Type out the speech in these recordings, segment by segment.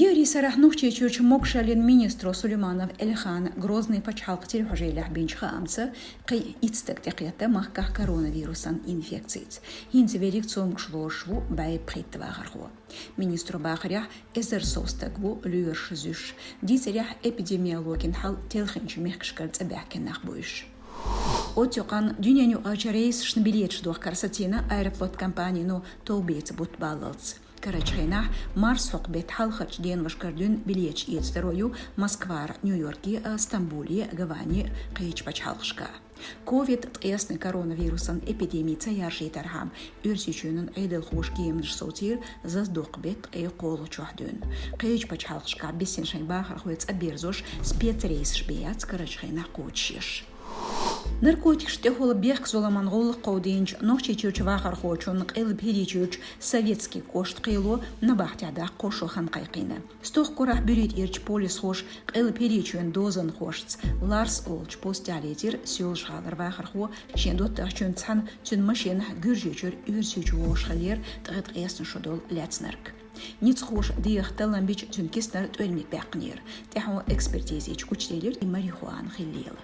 Юрий Сарахнухчич Мокшалин министру Сулейманов Эльхан Грозный почалктил хожелях бинчхамца кай ицтек текета махках коронавирусан инфекциц. Хинц велик цом шлошву бай приттвагарху. Министру бахрях эзерсостагву люершзюш. Дизерях эпидемиологин хал телхинч мехкшкарц абякенах буйш. Отюкан дюняню ачарейс шнбилетш дух карсатина аэрофлот компанию толбец бутбаллц. Карачхайнах Марс хокбет халхач ден вашкардун билеч иецтерою Москва, Нью-Йорки, Стамбуле, Гавани, Кайчпач халшка. Ковид тесный коронавирусан эпидемии цаярши тархам үрсичунун эйдел хош киемнш сотир заздохбет эйколу чухдун. Кайчпач халшка бесен шайбахар хуец аберзош спецрейс шбеяц Карачхайнах кочеш. Наркотик штехола бег золаман голых қаудинч нохчи чучвахар хочун қил перичуч советский кошт қило на бахтяда қошу хан қайқина. Стох курах бюрит ирч полис хош қил перичуен дозан хошц Ларс Олч постялетир сюл шхалар вахар хо шендот тахчун цан тюн машин гюржичур үрсючу ошхалер тғыт эсн шудол ляцнарк. Ниц хош диях таламбич тюн киснар туэлмик бәқнир. Тяху экспертизич кучтелер и марихуан хиллил.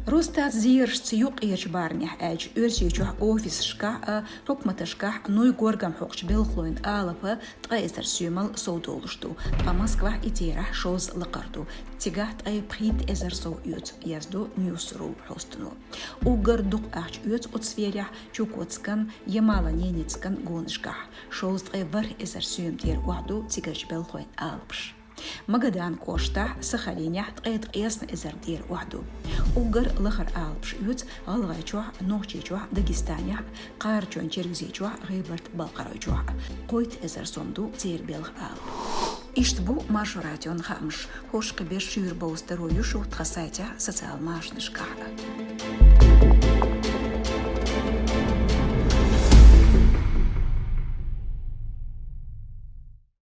Ростат зирш юк ирч барних эч үрсичух офис шка рокматашка нуй горгам хокш белхлоин алапа тайстер сюмал соудолшту а Москва итера шоз лакарту тигат ай прит эзерсо ют язду ньюсру хостну угардук ач ют от сферя чукотскан ямала ненецкан гоншка шоз ай вар эзерсюм тер ваду тигач белхлоин алпш Магадан кошта Сахалиня тqayt qiyasna izardir wahdu. Ugar лахар алпш ют алгайчуа нохчичуа Дагестания qarchon чергзичуа гыбарт балқарайчуа. Қойт изар сомду тирбелх алп. Иштбу маршуратион хамш. Хош кабеш шюрбоу здоровью шут хасайтя социал машнышка.